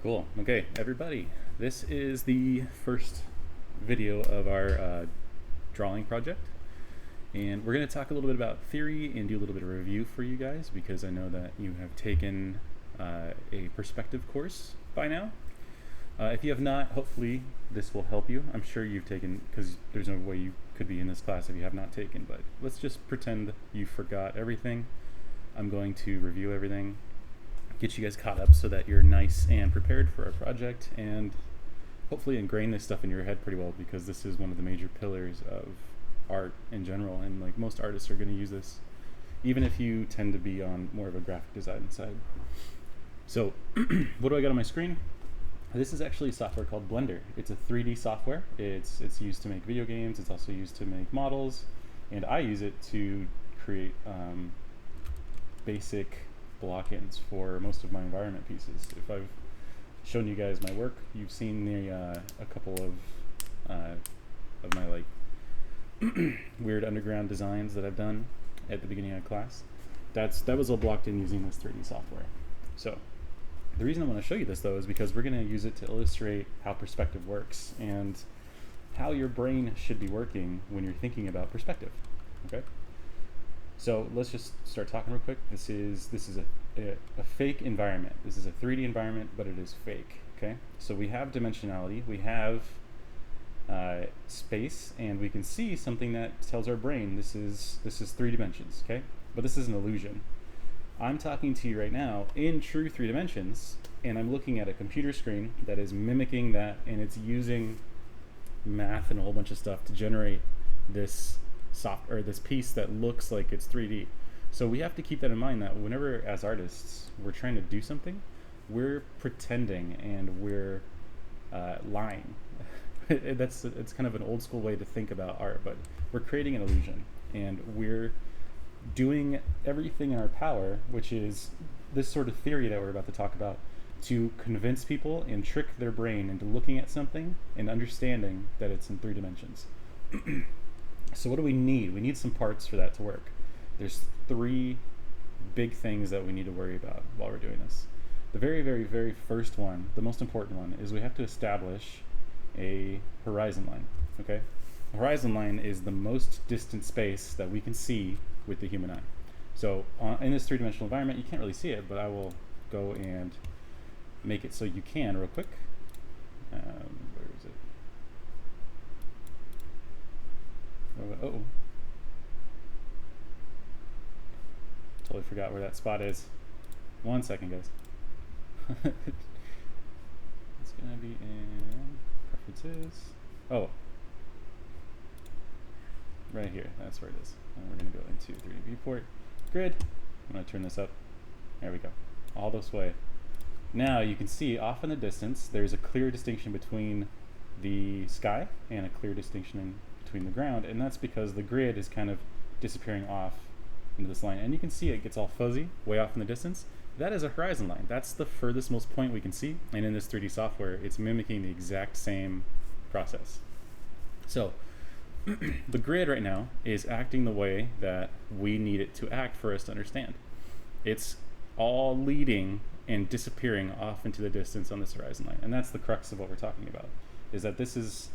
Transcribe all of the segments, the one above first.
Cool. Okay, everybody, this is the first video of our drawing project. And we're going to talk a little bit about theory and do a little bit of review for you guys because I know that you have taken a perspective course by now. If you have not, hopefully this will help you. I'm sure you've taken, because there's no way you could be in this class if you have not taken, but let's just pretend you forgot everything. I'm going to review everything, get you guys caught up so that you're nice and prepared for our project, and hopefully ingrain this stuff in your head pretty well, because this is one of the major pillars of art in general, and like most artists are going to use this, even if you tend to be on more of a graphic design side. So what do I got on my screen? This is actually software called Blender. It's a 3D software. It's used to make video games. It's also used to make models, and I use it to create basic block-ins for most of my environment pieces. If I've shown you guys my work, you've seen a couple of my like weird underground designs that I've done at the beginning of class. That was all blocked in using this 3D software. So the reason I want to show you this though is because we're going to use it to illustrate how perspective works and how your brain should be working when you're thinking about perspective. Okay? So let's just start talking real quick. This is a fake environment. This is a 3D environment, but it is fake. Okay? So we have dimensionality, we have space, and we can see something that tells our brain this is 3 dimensions. Okay? But this is an illusion. I'm talking to you right now in true 3 dimensions, and I'm looking at a computer screen that is mimicking that, and it's using math and a whole bunch of stuff to generate this this piece that looks like it's 3D. So we have to keep that in mind, that whenever as artists we're trying to do something, we're pretending and we're lying. It's kind of an old school way to think about art, but we're creating an illusion, and we're doing everything in our power, which is this sort of theory that we're about to talk about, to convince people and trick their brain into looking at something and understanding that it's in 3 dimensions. So what do we need? We need some parts for that to work. There's 3 big things that we need to worry about while we're doing this. The very, very, very first one, the most important one, is we have to establish a horizon line. Okay? A horizon line is the most distant space that we can see with the human eye. So in this 3-dimensional environment, you can't really see it, but I will go and make it so you can real quick. Where is it? Oh, totally forgot where that spot is. 1 second, guys. It's gonna be in preferences. Oh, right here, that's where it is. And we're gonna go into 3D viewport grid. I'm gonna turn this up. There we go. All this way. Now you can see off in the distance there's a clear distinction between the sky and a clear distinction between the ground, and that's because the grid is kind of disappearing off into this line, and you can see it gets all fuzzy way off in the distance. That is a horizon line. That's the furthest most point we can see, and in this 3D software it's mimicking the exact same process. So the grid right now is acting the way that we need it to act for us to understand. It's all leading and disappearing off into the distance on this horizon line, and that's the crux of what we're talking about, is that this is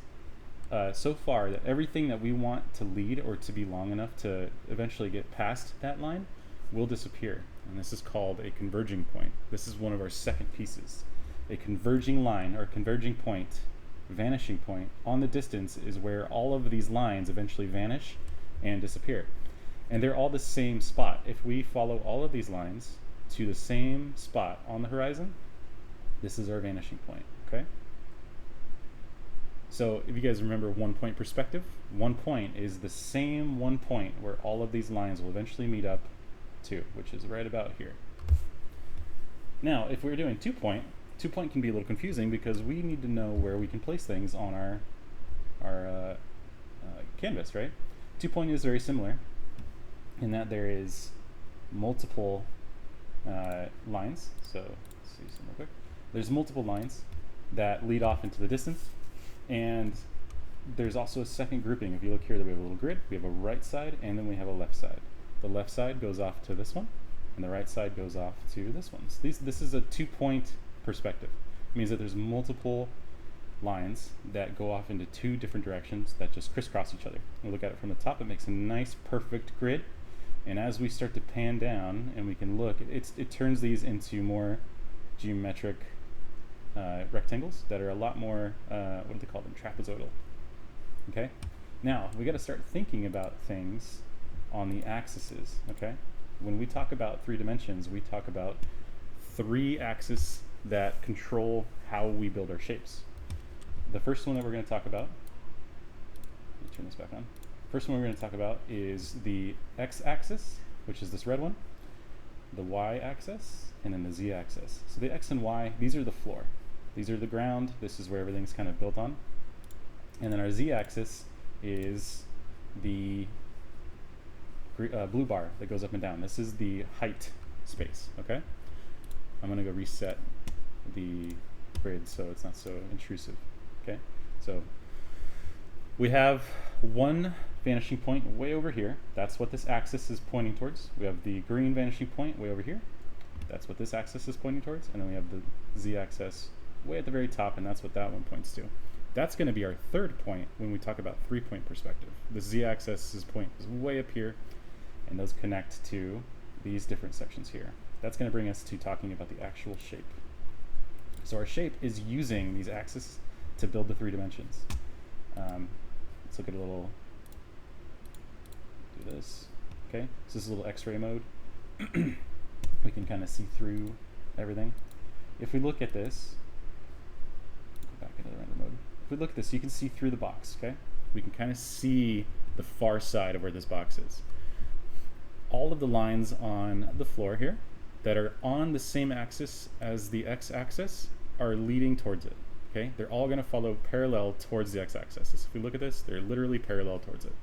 so far that everything that we want to lead or to be long enough to eventually get past that line will disappear, and this is called a converging point. This is one of our second pieces. A converging line, or converging point, vanishing point on the distance, is where all of these lines eventually vanish and disappear, and they're all the same spot. If we follow all of these lines to the same spot on the horizon, this is our vanishing point. Okay? So if you guys remember 1 point perspective, 1 point is the same 1 point where all of these lines will eventually meet up to, which is right about here. Now, if we're doing 2 point, 2 point can be a little confusing because we need to know where we can place things on our canvas, right? 2 point is very similar in that there is multiple lines. So let's see some real quick. There's multiple lines that lead off into the distance, and there's also a second grouping. If you look here, that we have a little grid. We have a right side, and then we have a left side. The left side goes off to this one, and the right side goes off to this one. So this is a 2 point perspective. means that there's multiple lines that go off into two different directions that just crisscross each other. We look at it from the top, it makes a nice perfect grid, and as we start to pan down and we can look, it turns these into more geometric rectangles that are a lot more, what do they call them, trapezoidal. Okay, now we got to start thinking about things on the axes. Okay, when we talk about 3 dimensions, we talk about 3 axes that control how we build our shapes. The first one that we're going to talk about, let me turn this back on. First one we're going to talk about is the x-axis, which is this red one, the y-axis, and then the z-axis. So the x and y, these are the floor. These are the ground. This is where everything's kind of built on. And then our z-axis is the blue bar that goes up and down. This is the height space, okay? I'm going to go reset the grid so it's not so intrusive, okay? So we have one vanishing point way over here. That's what this axis is pointing towards. We have the green vanishing point way over here. That's what this axis is pointing towards. And then we have the z-axis way at the very top, and that's what that one points to. That's going to be our third point when we talk about 3-point perspective. The z-axis point is way up here, and those connect to these different sections here. That's going to bring us to talking about the actual shape. So our shape is using these axes to build the 3 dimensions. Let's look at a little, do this, okay? So this is a little x-ray mode. We can kind of see through everything. If we look at this, go back into the render mode. If we look at this, you can see through the box, okay? We can kind of see the far side of where this box is. All of the lines on the floor here that are on the same axis as the x-axis are leading towards it, okay? They're all going to follow parallel towards the x-axis. So if we look at this, they're literally parallel towards it.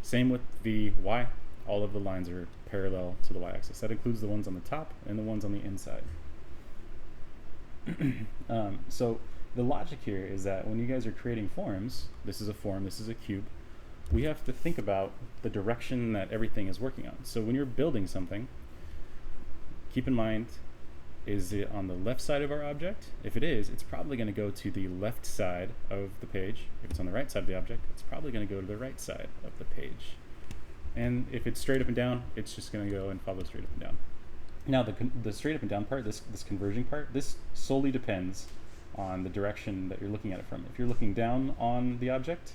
Same with the y. All of the lines are parallel to the y-axis. That includes the ones on the top and the ones on the inside. So the logic here is that when you guys are creating forms, this is a form, this is a cube, we have to think about the direction that everything is working on. So when you're building something, keep in mind, is it on the left side of our object? If it is, it's probably going to go to the left side of the page. If it's on the right side of the object, it's probably going to go to the right side of the page. And if it's straight up and down, it's just going to go and follow straight up and down. Now the straight up and down part, this converging part, this solely depends on the direction that you're looking at it from. If you're looking down on the object,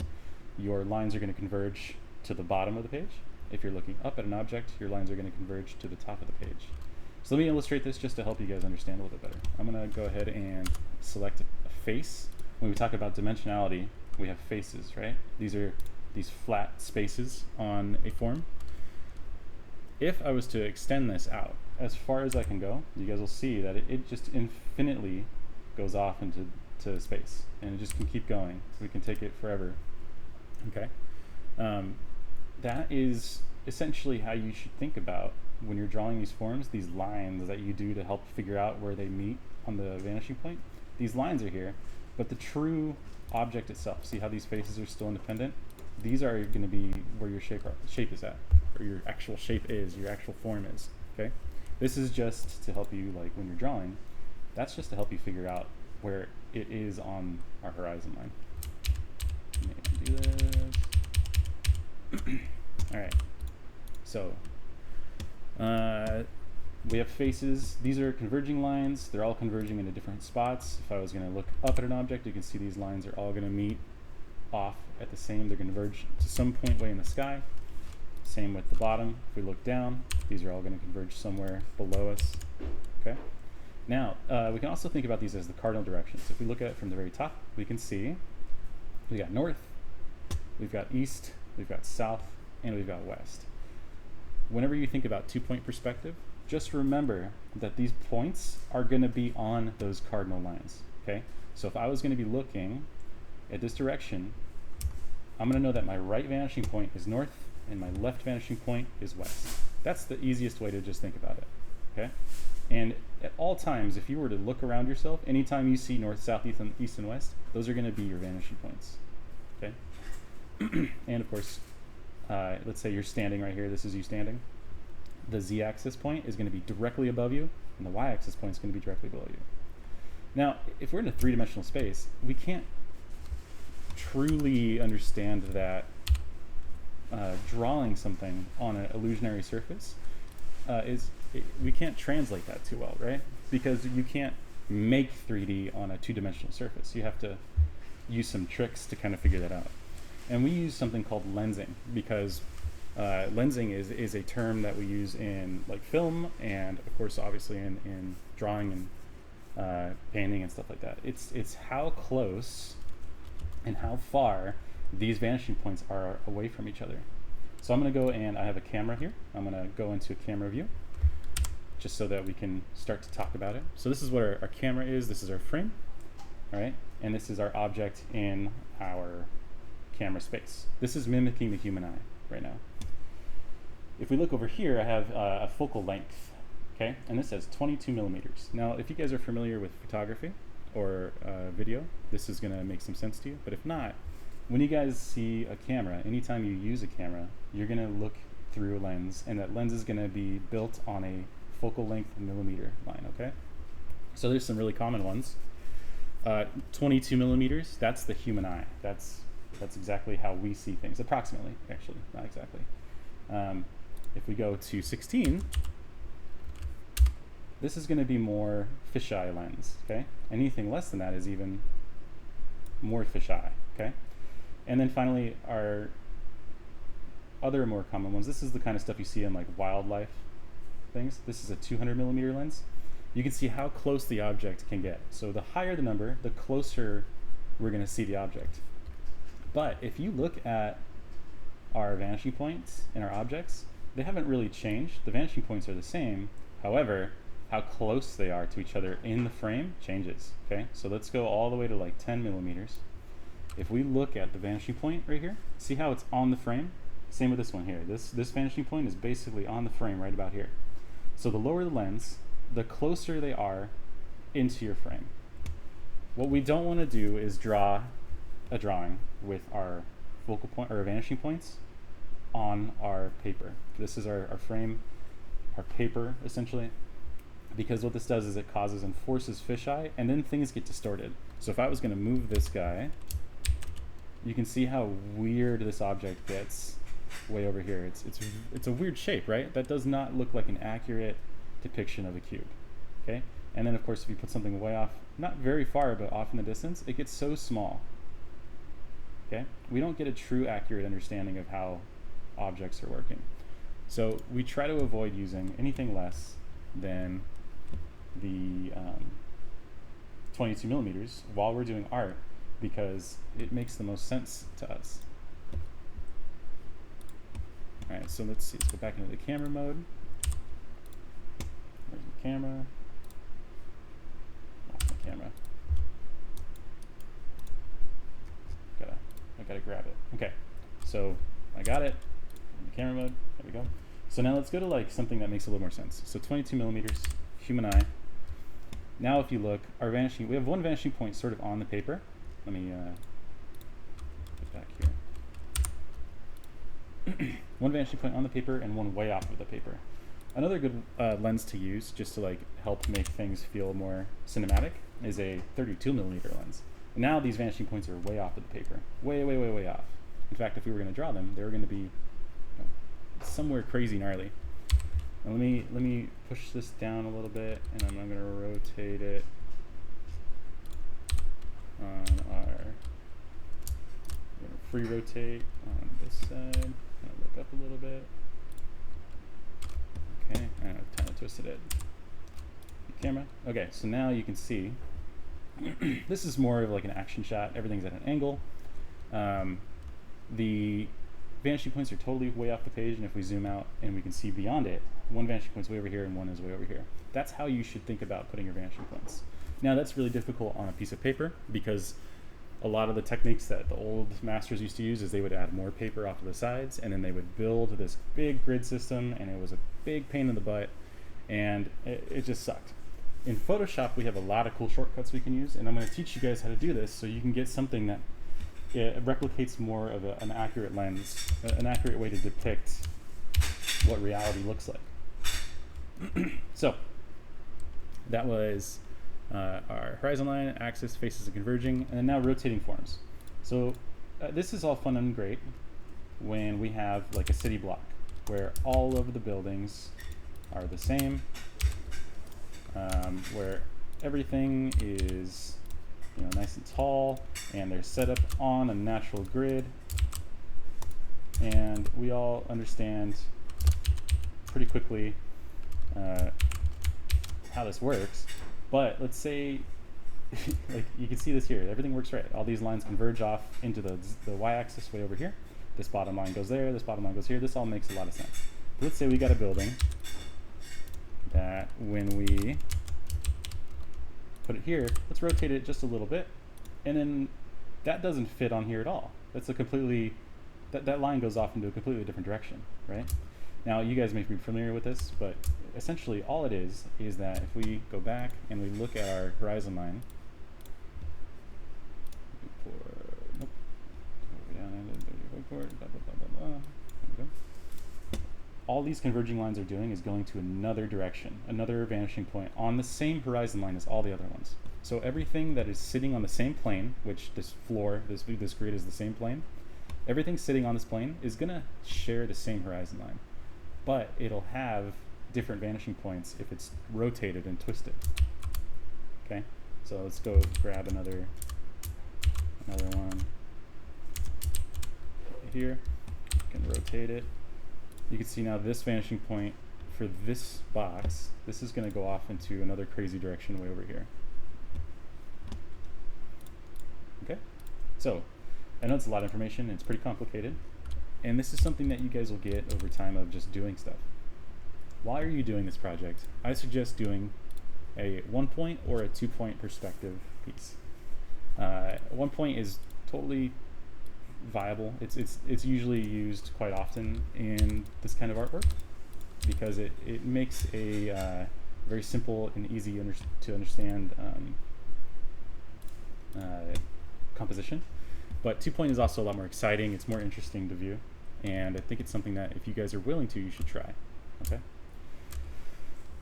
your lines are going to converge to the bottom of the page. If you're looking up at an object, your lines are going to converge to the top of the page. So let me illustrate this just to help you guys understand a little bit better. I'm going to go ahead and select a face. When we talk about dimensionality, we have faces, right? These are these flat spaces on a form. If I was to extend this out as far as I can go, you guys will see that it just infinitely goes off into space, and it just can keep going. We can take it forever. Okay, that is essentially how you should think about when you're drawing these forms, these lines that you do to help figure out where they meet on the vanishing point. These lines are here, but the true object itself, see how these faces are still independent? These are going to be where your shape is at, or your actual shape is, your actual form is, okay? This is just to help you, like when you're drawing, that's just to help you figure out where it is on our horizon line. Maybe do this. All right, so we have faces. These are converging lines. They're all converging into different spots. If I was going to look up at an object, you can see these lines are all going to meet off at the same. They're going to converge to some point way in the sky. Same with the bottom. If we look down, these are all going to converge somewhere below us. Okay. Now we can also think about these as the cardinal directions. If we look at it from the very top, we can see we got north, we've got east, we've got south, and we've got west. Whenever you think about 2-point perspective, just remember that these points are going to be on those cardinal lines. Okay. So if I was going to be looking at this direction, I'm going to know that my right vanishing point is north and my left vanishing point is west. That's the easiest way to just think about it, okay? And at all times, if you were to look around yourself, anytime you see north, south, east, and west, those are going to be your vanishing points, okay? And of course, let's say you're standing right here. This is you standing. The z-axis point is going to be directly above you, and the y-axis point is going to be directly below you. Now, if we're in a three-dimensional space, we can't truly understand that drawing something on an illusionary surface we can't translate that too well, right? Because you can't make 3D on a two-dimensional surface. You have to use some tricks to kind of figure that out. And we use something called lensing, because lensing is a term that we use in like film, and of course obviously in drawing and painting and stuff like that. It's how close and how far these vanishing points are away from each other. So I'm going to go, and I have a camera here. I'm going to go into a camera view just so that we can start to talk about it. So this is what our camera is. This is our frame, all right? And this is our object in our camera space. This is mimicking the human eye right now. If we look over here, I have a focal length, okay? And this says 22 millimeters. Now, if you guys are familiar with photography or video, this is going to make some sense to you. But if not, when you guys see a camera, anytime you use a camera, you're going to look through a lens, and that lens is going to be built on a focal length millimeter line, okay? So there's some really common ones. 22 millimeters, that's the human eye. That's exactly how we see things, approximately, actually, not exactly. If we go to 16, this is going to be more fisheye lens, okay? Anything less than that is even more fisheye, okay? And then finally, our other more common ones, this is the kind of stuff you see in like wildlife things. This is a 200 millimeter lens. You can see how close the object can get. So the higher the number, the closer we're going to see the object. But if you look at our vanishing points and our objects, they haven't really changed. The vanishing points are the same. However, how close they are to each other in the frame changes, okay? So let's go all the way to like 10 millimeters. If we look at the vanishing point right here, see how it's on the frame? Same with this one here. This vanishing point is basically on the frame right about here. So the lower the lens, the closer they are into your frame. What we don't want to do is draw a drawing with our focal point or vanishing points on our paper. This is our frame, our paper essentially, because what this does is it causes and forces fisheye, and then things get distorted. So if I was going to move this guy, you can see how weird this object gets way over here. It's a weird shape, right? That does not look like an accurate depiction of a cube, okay? And then of course if you put something way off, not very far, but off in the distance, it gets so small, okay? We don't get a true accurate understanding of how objects are working. So we try to avoid using anything less than the 22 millimeters while we're doing art, because it makes the most sense to us. All right, so let's see, let's go back into the camera mode. Where's the camera? Lost my camera. I gotta grab it. Okay, so I got it in the camera mode. There we go. So now let's go to like something that makes a little more sense. So 22 millimeters, human eye. Now if you look, our vanishing, we have one vanishing point sort of on the paper. Let me get back here. One vanishing point on the paper and one way off of the paper. Another good lens to use, just to like help make things feel more cinematic, is a 32 millimeter lens. Now these vanishing points are way off of the paper, way off. In fact, if we were going to draw them, they were going to be somewhere crazy gnarly. Now let me push this down a little bit, and I'm going to rotate it on our. I'm going to free rotate on this side. Kind of look up a little bit. Okay, and I've kind of twisted it. The camera. Okay, so now you can see. This is more of like an action shot. Everything's at an angle. The vanishing points are totally way off the page, and if we zoom out and we can see beyond it, one vanishing point's way over here and one is way over here. That's how you should think about putting your vanishing points. Now that's really difficult on a piece of paper, because a lot of the techniques that the old masters used to use is they would add more paper off to the sides, and then they would build this big grid system, and it was a big pain in the butt, and it just sucked. In Photoshop, we have a lot of cool shortcuts we can use, and I'm going to teach you guys how to do this so you can get something that replicates more of an accurate lens, an accurate way to depict what reality looks like. So that was Our horizon line axis faces the converging, and then now rotating forms. So this is all fun and great when we have like a city block where all of the buildings are the same, where everything is nice and tall, and they're set up on a natural grid, and we all understand pretty quickly how this works. But let's say, like you can see this here, everything works right. All these lines converge off into the y-axis way over here. This bottom line goes there, this bottom line goes here. This all makes a lot of sense. But let's say we got a building that when we put it here, let's rotate it just a little bit, and then that doesn't fit on here at all. That's a completely, that line goes off into a completely different direction, right? Now you guys may be familiar with this, but essentially all it is that if we go back and we look at our horizon line, all these converging lines are doing is going to another direction, another vanishing point on the same horizon line as all the other ones. So everything that is sitting on the same plane, which this floor, this grid is the same plane, everything sitting on this plane is going to share the same horizon line, but it'll have different vanishing points if it's rotated and twisted. Okay, so let's go grab another one here. You can rotate it. You can see now this vanishing point for this box, this is going to go off into another crazy direction way over here. Okay, so I know it's a lot of information, it's pretty complicated, and this is something that you guys will get over time of just doing stuff. Why are you doing this project? I suggest doing a 1-point or a 2-point perspective piece. 1 point is totally viable. It's usually used quite often in this kind of artwork because it makes a very simple and easy to understand composition. But 2-point is also a lot more exciting. It's more interesting to view, and I think it's something that if you guys are willing to, you should try. Okay.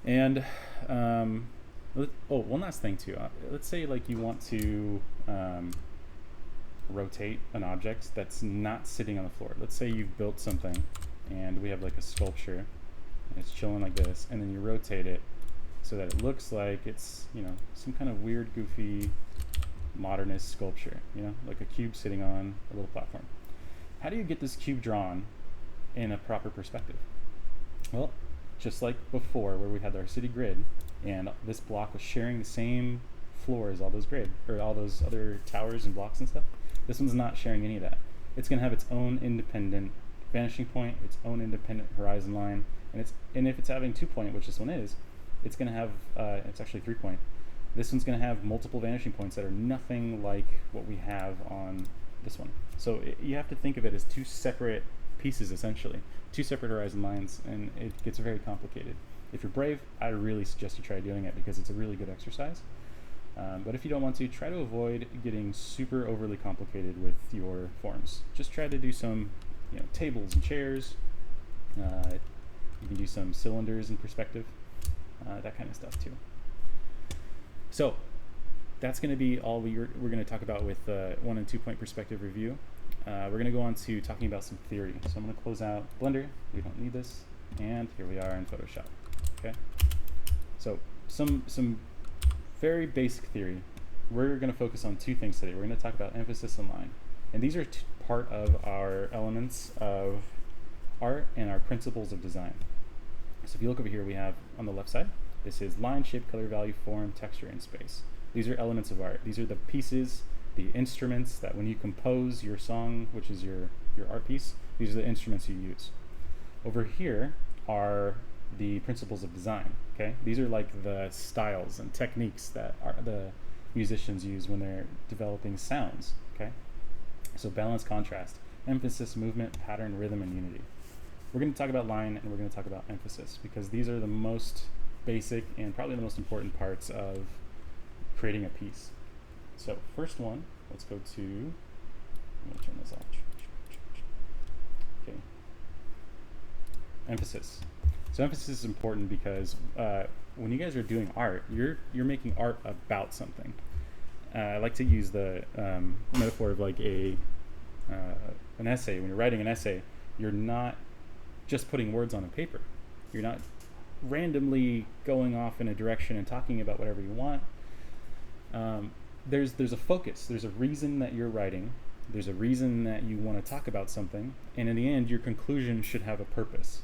And one last thing too. Let's say like you want to rotate an object that's not sitting on the floor. Let's say you've built something and we have like a sculpture and it's chilling like this, and then you rotate it so that it looks like it's some kind of weird, goofy, modernist sculpture, like a cube sitting on a little platform. How do you get this cube drawn in a proper perspective? Well, just like before where we had our city grid and this block was sharing the same floor as all those grid or all those other towers and blocks and stuff, this one's not sharing any of that. It's going to have its own independent vanishing point, its own independent horizon line, and if it's having 2-point, which this one is, it's going to have it's actually 3-point. This one's going to have multiple vanishing points that are nothing like what we have on this one. So you have to think of it as two separate pieces, essentially, two separate horizon lines, and it gets very complicated. If you're brave, I really suggest you try doing it because it's a really good exercise. But if you don't want to, try to avoid getting super overly complicated with your forms. Just try to do some tables and chairs. You can do some cylinders in perspective, that kind of stuff too. So that's going to be all we're going to talk about with 1 and 2-point perspective review. We're going to go on to talking about some theory. So I'm going to close out Blender. We don't need this. And here we are in Photoshop. Okay. So some very basic theory. We're going to focus on 2 things today. We're going to talk about emphasis and line. And these are part of our elements of art and our principles of design. So if you look over here, we have on the left side, this is line, shape, color, value, form, texture, and space. These are elements of art. These are the pieces, the instruments that when you compose your song, which is your art piece, these are the instruments you use. Over here are the principles of design. Okay, these are like the styles and techniques that the musicians use when they're developing sounds. Okay, so balance, contrast, emphasis, movement, pattern, rhythm, and unity. We're going to talk about line and we're going to talk about emphasis because these are the most basic and probably the most important parts of creating a piece. So first one, let's go to, I'm going to turn this off. Okay. Emphasis. So emphasis is important because when you guys are doing art, you're making art about something. I like to use the metaphor of like an essay. When you're writing an essay, you're not just putting words on a paper. You're not randomly going off in a direction and talking about whatever you want. There's a focus. There's a reason that you're writing. There's a reason that you want to talk about something. And in the end, your conclusion should have a purpose.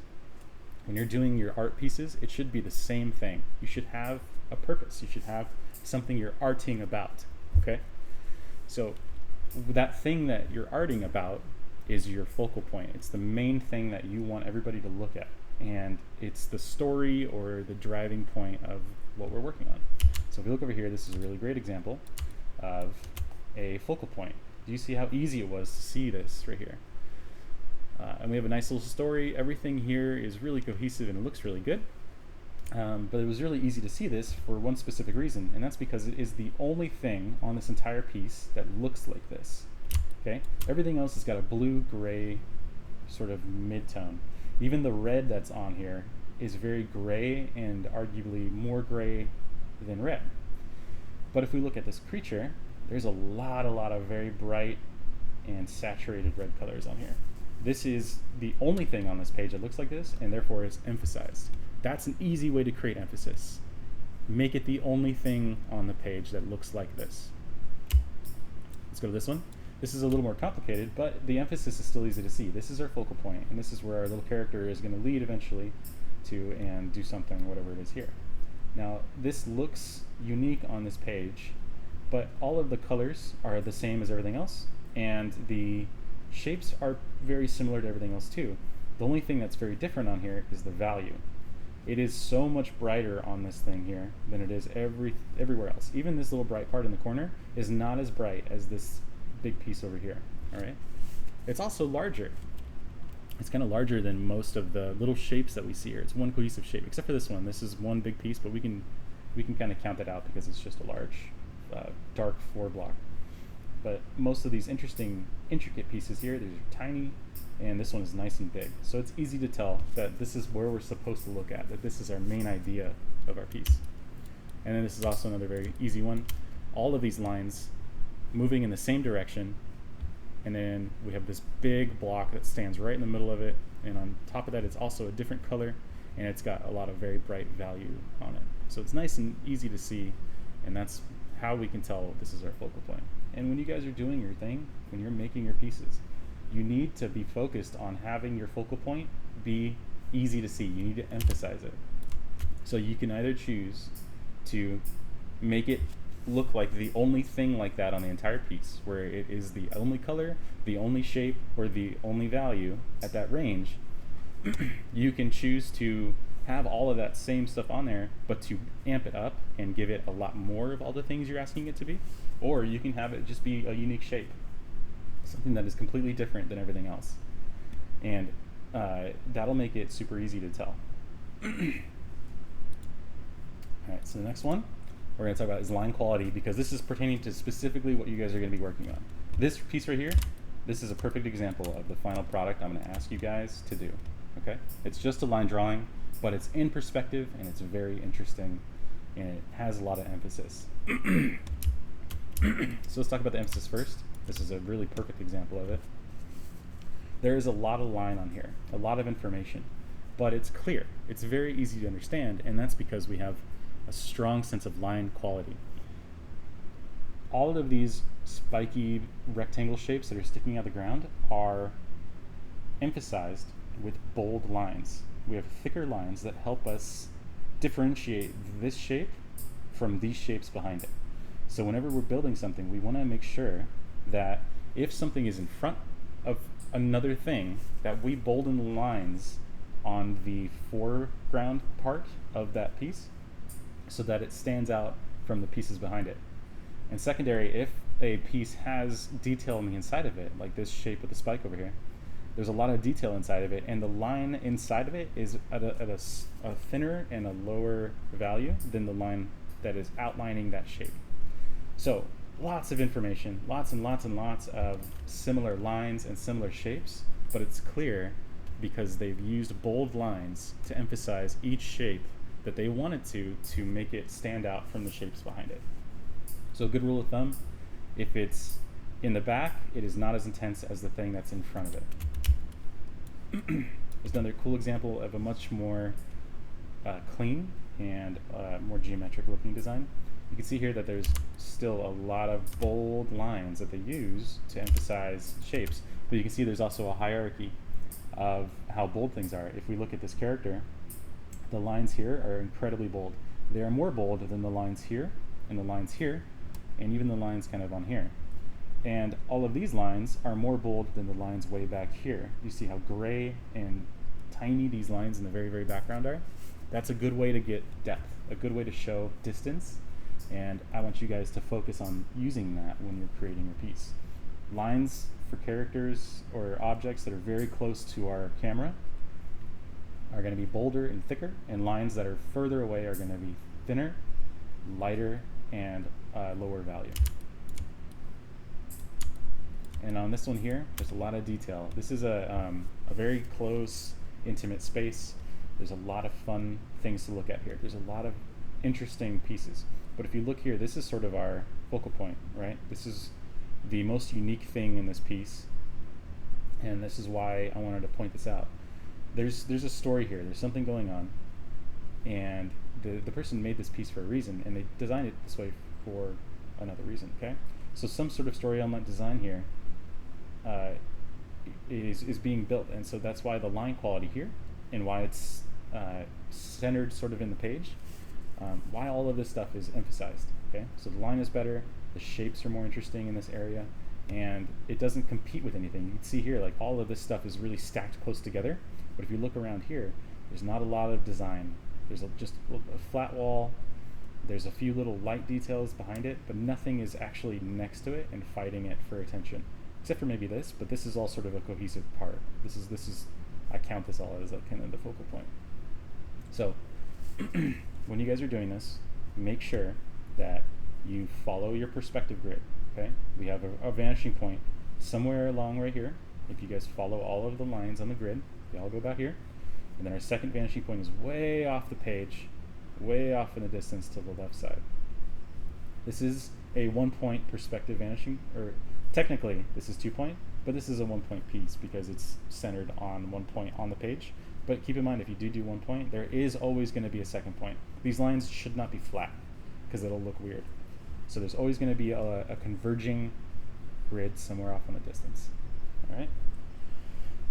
When you're doing your art pieces, it should be the same thing. You should have a purpose. You should have something you're arting about. Okay? So that thing that you're arting about is your focal point. It's the main thing that you want everybody to look at. And it's the story or the driving point of what we're working on. So if we look over here, this is a really great example of a focal point. Do you see how easy it was to see this right here? And we have a nice little story. Everything here is really cohesive and it looks really good. But it was really easy to see this for one specific reason, and that's because it is the only thing on this entire piece that looks like this. Okay? Everything else has got a blue-gray sort of mid-tone. Even the red that's on here is very gray and arguably more gray than red. But if we look at this creature, there's a lot of very bright and saturated red colors on here. This is the only thing on this page that looks like this, and therefore is emphasized. That's an easy way to create emphasis. Make it the only thing on the page that looks like this. Let's go to this one. This is a little more complicated, but the emphasis is still easy to see. This is our focal point, and this is where our little character is going to lead eventually to and do something, whatever it is here. Now, this looks unique on this page, but all of the colors are the same as everything else, and the shapes are very similar to everything else too. The only thing that's very different on here is the value. It is so much brighter on this thing here than it is everywhere else. Even this little bright part in the corner is not as bright as this big piece over here. All right. It's also larger. It's kind of larger than most of the little shapes that we see here. It's one cohesive shape, except for this one. This is one big piece, but we can kind of count that out because it's just a large, dark 4-block. But most of these intricate pieces here, these are tiny, and this one is nice and big. So it's easy to tell that this is where we're supposed to look at, that this is our main idea of our piece. And then this is also another very easy one. All of these lines moving in the same direction, and then we have this big block that stands right in the middle of it, and on top of that it's also a different color, and it's got a lot of very bright value on it. So it's nice and easy to see, and that's how we can tell this is our focal point. And when you guys are doing your thing, when you're making your pieces, you need to be focused on having your focal point be easy to see. You need to emphasize it. So you can either choose to make it look like the only thing like that on the entire piece, where it is the only color, the only shape, or the only value at that range. You can choose to have all of that same stuff on there, but to amp it up and give it a lot more of all the things you're asking it to be. Or you can have it just be a unique shape, something that is completely different than everything else. And that'll make it super easy to tell. All right, so the next one we're going to talk about is line quality, because this is pertaining to specifically what you guys are going to be working on. This piece right here, this is a perfect example of the final product I'm going to ask you guys to do. Okay? It's just a line drawing, but it's in perspective and it's very interesting and it has a lot of emphasis. So let's talk about the emphasis first. This is a really perfect example of it. There is a lot of line on here, a lot of information, but it's clear. It's very easy to understand, and that's because we have a strong sense of line quality. All of these spiky rectangle shapes that are sticking out of the ground are emphasized with bold lines. We have thicker lines that help us differentiate this shape from these shapes behind it. So whenever we're building something, we want to make sure that if something is in front of another thing, that we bolden the lines on the foreground part of that piece so that it stands out from the pieces behind it. And secondary, if a piece has detail on the inside of it, like this shape with the spike over here, there's a lot of detail inside of it, and the line inside of it is at a thinner and a lower value than the line that is outlining that shape. So lots of information, lots and lots and lots of similar lines and similar shapes, but it's clear because they've used bold lines to emphasize each shape that they wanted to make it stand out from the shapes behind it. So a good rule of thumb, if it's in the back, it is not as intense as the thing that's in front of it. There's another cool example of a much more clean and more geometric looking design. You can see here that there's still a lot of bold lines that they use to emphasize shapes, but you can see there's also a hierarchy of how bold things are. If we look at this character, the lines here are incredibly bold. They are more bold than the lines here, and the lines here, and even the lines kind of on here. And all of these lines are more bold than the lines way back here. You see how gray and tiny these lines in the very, very background are? That's a good way to get depth, a good way to show distance, and I want you guys to focus on using that when you're creating your piece. Lines for characters or objects that are very close to our camera are going to be bolder and thicker, and lines that are further away are going to be thinner, lighter, and lower value. And on this one here, there's a lot of detail. This is a very close, intimate space. There's a lot of fun things to look at here. There's a lot of interesting pieces. But if you look here, this is sort of our focal point, right? This is the most unique thing in this piece, and this is why I wanted to point this out. There's a story here. There's something going on, and the person made this piece for a reason, and they designed it this way for another reason, okay? So some sort of story element design here is being built, and so that's why the line quality here, and why it's centered sort of in the page, why all of this stuff is emphasized, okay? So the line is better, the shapes are more interesting in this area, and it doesn't compete with anything. You can see here, like, all of this stuff is really stacked close together, but if you look around here, there's not a lot of design. There's just a flat wall, there's a few little light details behind it, but nothing is actually next to it and fighting it for attention, except for maybe this, but this is all sort of a cohesive part. This is I count this all as like kind of the focal point. So when you guys are doing this, make sure that you follow your perspective grid, okay? We have a vanishing point somewhere along right here. If you guys follow all of the lines on the grid, they all go about here. And then our second vanishing point is way off the page, way off in the distance to the left side. This is a 1 point perspective vanishing, or technically this is 2 point, but this is a 1 point piece because it's centered on 1 point on the page. But keep in mind, if you do 1 point, there is always going to be a second point. These lines should not be flat because it'll look weird. So there's always going to be a converging grid somewhere off in the distance. All right?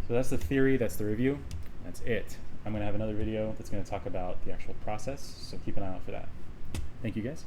So that's the theory, that's the review, that's it. I'm going to have another video that's going to talk about the actual process, so keep an eye out for that. Thank you guys.